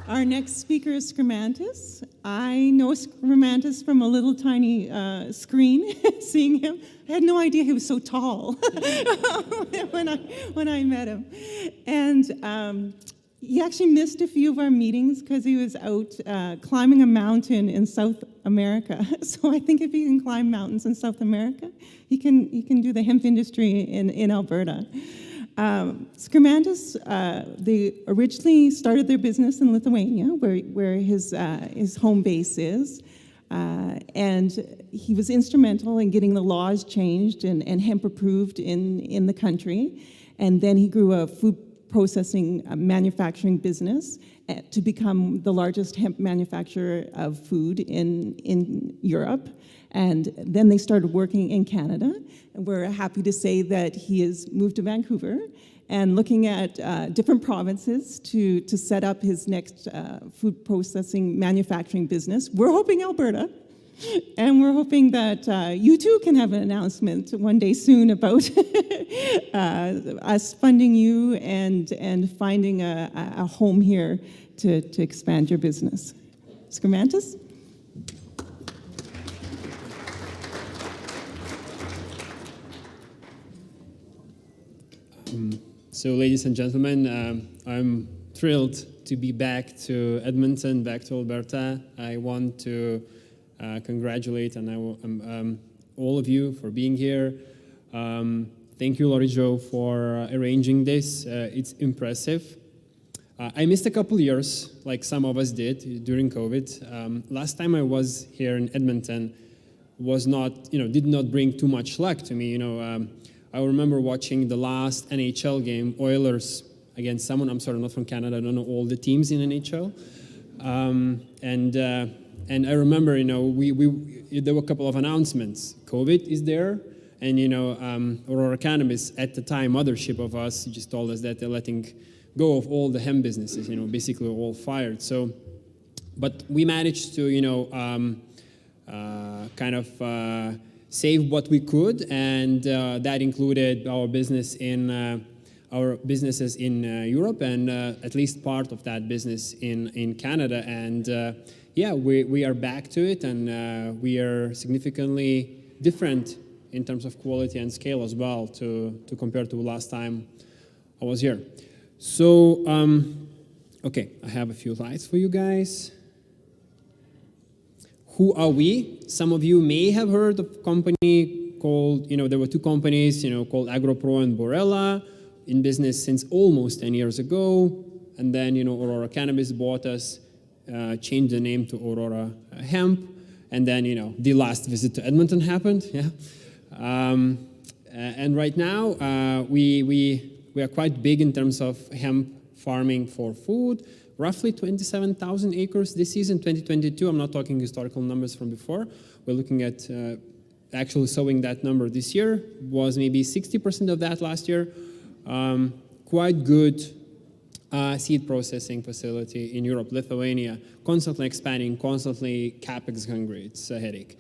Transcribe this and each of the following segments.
Our next speaker is Skirmantas. I know Skirmantas from a little tiny screen, seeing him. I had no idea he was so tall when I met him. And he actually missed a few of our meetings because he was out climbing a mountain in South America. So I think if he can climb mountains in South America, he can do the hemp industry in Alberta. Skirmantas, they originally started their business in Lithuania, where his home base is, and he was instrumental in getting the laws changed and hemp approved in the country. And then he grew a food processing manufacturing business to become the largest hemp manufacturer of food in Europe. And then they started working in Canada. And we're happy to say that he has moved to Vancouver and looking at different provinces to set up his next food processing manufacturing business. We're hoping Alberta. And we're hoping that you too can have an announcement one day soon about us funding you and finding a home here to expand your business. Skirmantas? So, ladies and gentlemen, I'm thrilled to be back to Edmonton, back to Alberta. I want to congratulate all of you for being here. Thank you, Lori Jo, for arranging this. It's impressive. I missed a couple years, like some of us did during COVID. Last time I was here in Edmonton was not, did not bring too much luck to me. I remember watching the last NHL game, Oilers against someone. I'm sorry, not from Canada. I don't know all the teams in NHL. And I remember, there were a couple of announcements. COVID is there, and Aurora Cannabis, at the time, mothership of us, just told us that they're letting go of all the hemp businesses. Basically all fired. So, but we managed to, save what we could, and that included our businesses in Europe, and at least part of that business in Canada. And we are back to it, and we are significantly different in terms of quality and scale as well to compare to last time I was here. So, okay, I have a few slides for you guys. Who are we? Some of you may have heard of a company called, there were two companies, called AgroPro and Borella, in business since almost 10 years ago. And then, Aurora Cannabis bought us, changed the name to Aurora Hemp. And then, the last visit to Edmonton happened, yeah. And right now, we are quite big in terms of hemp farming for food. Roughly 27,000 acres this season, 2022. I'm not talking historical numbers from before. We're looking at actually sowing that number this year. Was maybe 60% of that last year. Quite good seed processing facility in Europe, Lithuania, constantly expanding, constantly capex hungry. It's a headache.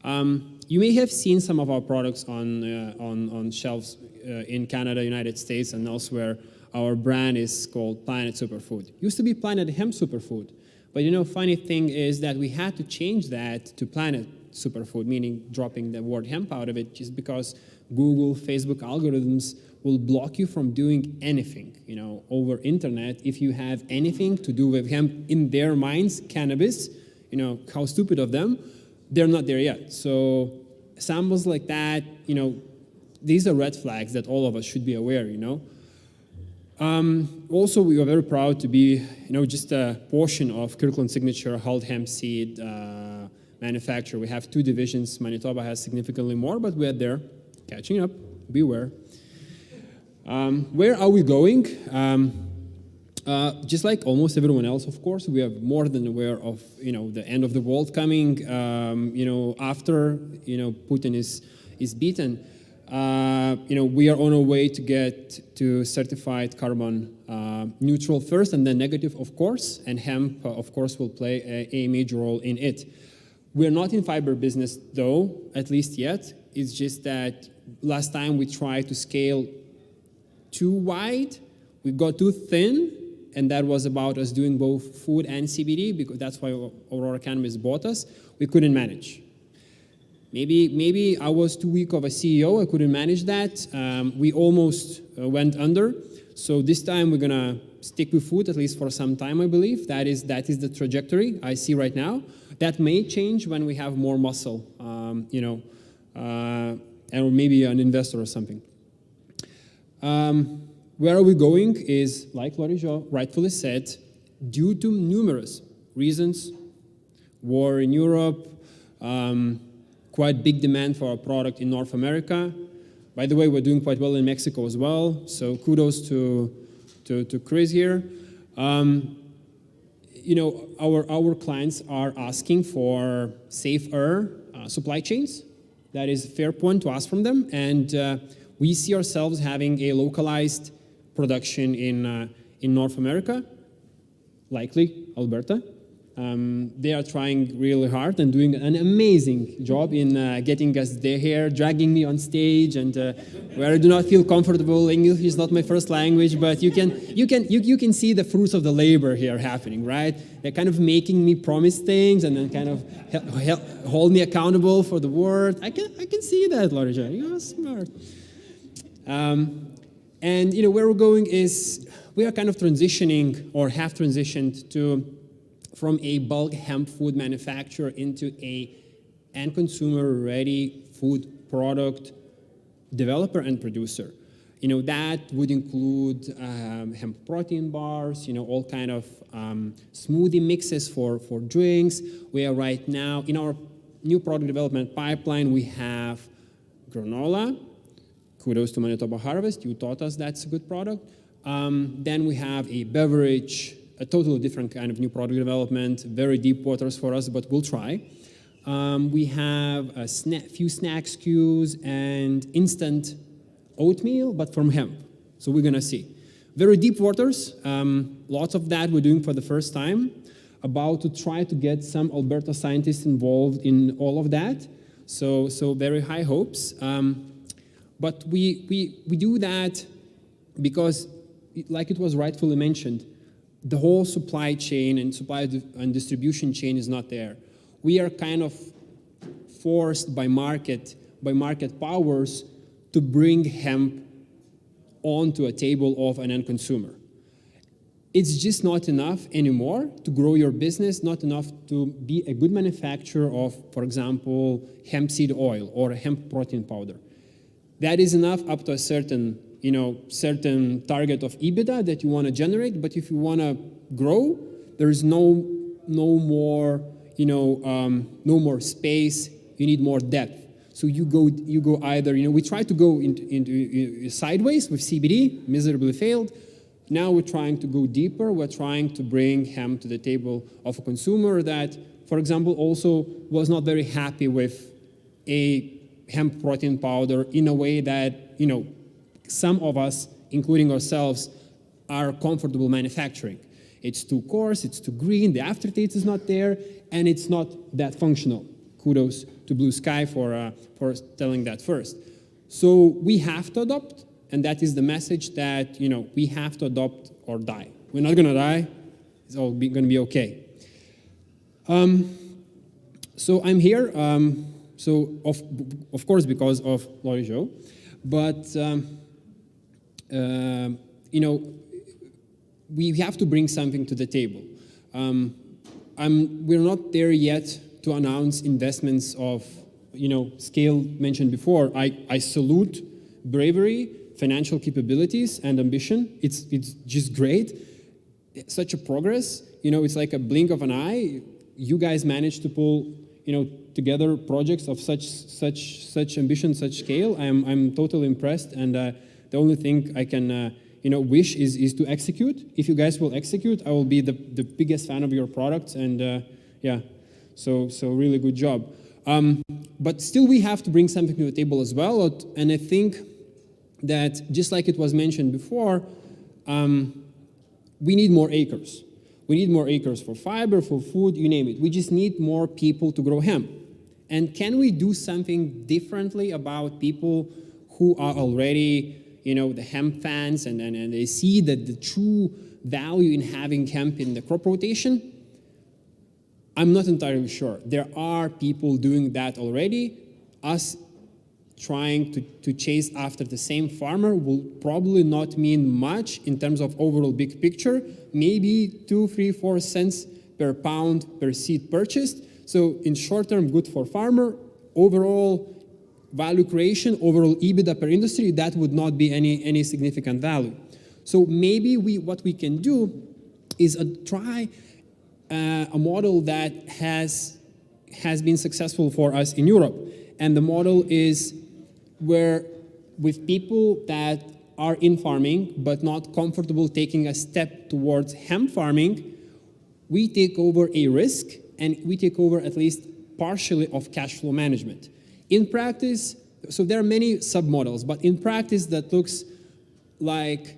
You may have seen some of our products on shelves in Canada, United States, and elsewhere. Our brand is called Planet Superfood. Used to be Planet Hemp Superfood, but funny thing is that we had to change that to Planet Superfood, meaning dropping the word hemp out of it, just because Google, Facebook algorithms will block you from doing anything, over internet. If you have anything to do with hemp in their minds, cannabis, how stupid of them, they're not there yet. So samples like that, these are red flags that all of us should be aware, Also, we are very proud to be, just a portion of Kirkland Signature hulled hemp seed manufacturer. We have two divisions. Manitoba has significantly more, but we're there, catching up. Beware. Where are we going? Just like almost everyone else, of course, we are more than aware of, the end of the world coming. After, Putin is beaten. We are on our way to get to certified carbon neutral first, and then negative, of course, and hemp, of course, will play a major role in it. We're not in fiber business, though, at least yet. It's just that last time we tried to scale too wide, we got too thin, and that was about us doing both food and CBD, because that's why Aurora Cannabis bought us. We couldn't manage. Maybe I was too weak of a CEO. I couldn't manage that. We almost went under. So this time we're gonna stick with food, at least for some time, I believe. That is the trajectory I see right now. That may change when we have more muscle, or maybe an investor or something. Where are we going is, like Lorijo rightfully said, due to numerous reasons, war in Europe, quite big demand for our product in North America. By the way, we're doing quite well in Mexico as well, so kudos to Chris here. Our clients are asking for safer supply chains. That is a fair point to ask from them, and we see ourselves having a localized production in North America, likely Alberta. They are trying really hard and doing an amazing job in getting us there here, dragging me on stage, and where I do not feel comfortable. English is not my first language, but you can see the fruits of the labor here happening, right? They're kind of making me promise things and then kind of hold me accountable for the word. I can see that, Lorija. You're smart. And where we're going is we are kind of transitioning, or have transitioned from a bulk hemp food manufacturer into a end consumer ready food product developer and producer. That would include hemp protein bars, all kind of smoothie mixes for drinks. We are right now, in our new product development pipeline, we have granola. Kudos to Manitoba Harvest, you taught us that's a good product. Then we have a beverage, a totally different kind of new product development, very deep waters for us, but we'll try. We have a few snack SKUs and instant oatmeal, but from hemp. So we're gonna see. Very deep waters, lots of that we're doing for the first time. About to try to get some Alberta scientists involved in all of that. So very high hopes. But we do that because, like it was rightfully mentioned, the whole supply chain and supply and distribution chain is not there. We are kind of forced by market powers to bring hemp onto a table of an end consumer. It's just not enough anymore to grow your business, not enough to be a good manufacturer of, for example, hemp seed oil or hemp protein powder. That is enough up to a certain target of EBITDA that you want to generate, but if you want to grow, there is no more space. You need more depth. So you go either. We tried to go into sideways with CBD, miserably failed. Now we're trying to go deeper. We're trying to bring hemp to the table of a consumer that, for example, also was not very happy with a hemp protein powder in a way that some of us, including ourselves, are comfortable manufacturing. It's too coarse, it's too green, the aftertaste is not there, and it's not that functional. Kudos to Blue Sky for telling that first. So we have to adopt, and that is the message that we have to adopt or die. We're not going to die. It's all going to be okay. So I'm here. So of course because of Lori Jo, but we have to bring something to the table. We're not there yet to announce investments of scale mentioned before. I salute bravery, financial capabilities, and ambition. It's just great. Such a progress. It's like a blink of an eye. You guys managed to pull together projects of such ambition, such scale. I'm totally impressed, and the only thing I can wish is to execute. If you guys will execute, I will be the biggest fan of your products, and yeah, so really good job. But still, we have to bring something to the table as well, and I think that just like it was mentioned before, we need more acres. We need more acres for fiber, for food, you name it. We just need more people to grow hemp. And can we do something differently about people who are already, the hemp fans, and they see that the value in having hemp in the crop rotation? I'm not entirely sure. There are people doing that already. Us trying to chase after the same farmer will probably not mean much in terms of overall big picture, maybe 2, 3, 4 cents per pound per seed purchased. So in short term, good for farmer. Overall value creation, overall EBITDA per industry, that would not be any significant value. So maybe what we can do is try a model that has been successful for us in Europe. And the model is where with people that are in farming but not comfortable taking a step towards hemp farming, we take over a risk and we take over at least partially of cash flow management. In practice, so there are many sub-models, but in practice that looks like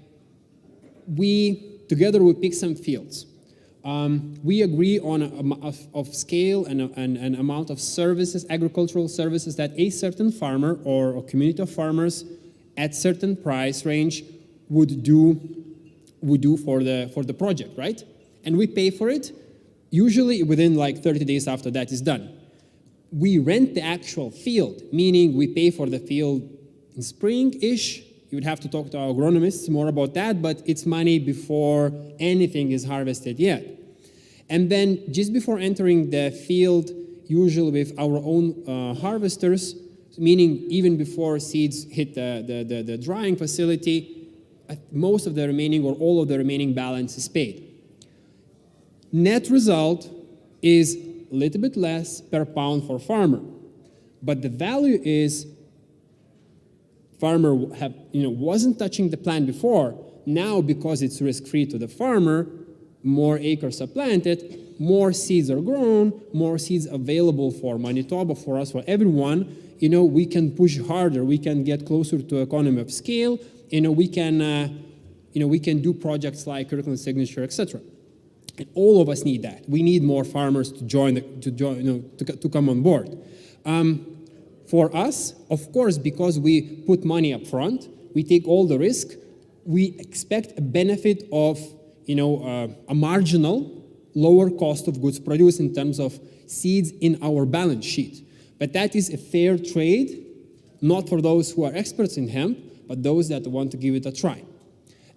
together we pick some fields. We agree on of scale and amount of services, agricultural services that a certain farmer or a community of farmers at certain price range would do for the project, right? And we pay for it, usually within like 30 days after that is done. We rent the actual field, meaning we pay for the field in spring-ish. You would have to talk to our agronomists more about that, but it's money before anything is harvested yet. And then just before entering the field, usually with our own harvesters, meaning even before seeds hit the drying facility, most of the remaining or all of the remaining balance is paid. Net result is a little bit less per pound for farmer, but the value is farmer wasn't touching the plant before. Now, because it's risk-free to the farmer, more acres are planted, more seeds are grown, more seeds available for Manitoba, for us, for everyone. We can push harder. We can get closer to economy of scale. We can do projects like curriculum signature, etc. And all of us need that. We need more farmers to to come on board. For us, of course, because we put money up front, we take all the risk, we expect a benefit of a marginal lower cost of goods produced in terms of seeds in our balance sheet. But that is a fair trade, not for those who are experts in hemp, but those that want to give it a try.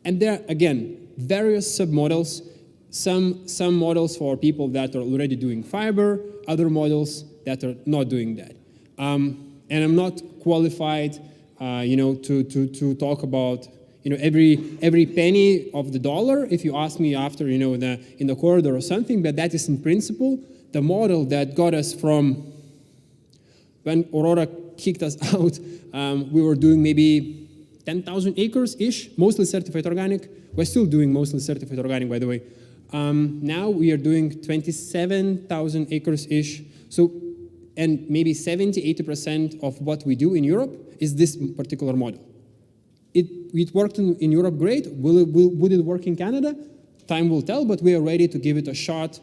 And there are, again, various sub-models, some models for people that are already doing fiber, other models that are not doing that. And I'm not qualified, to talk about, every penny of the dollar. If you ask me after, in the corridor or something, but that is in principle the model that got us from when Aurora kicked us out. We were doing maybe 10,000 acres-ish, mostly certified organic. We're still doing mostly certified organic, by the way. Now we are doing 27,000 acres-ish. So, and maybe 70–80% of what we do in Europe is this particular model. It worked in Europe great. Would it work in Canada? Time will tell, but we are ready to give it a shot.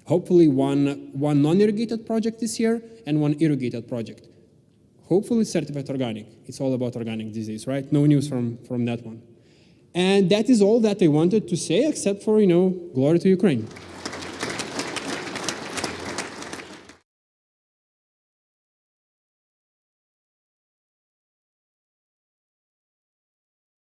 Hopefully one non-irrigated project this year and one irrigated project. Hopefully certified organic. It's all about organic disease, right? No news from that one. And that is all that I wanted to say, except for, glory to Ukraine.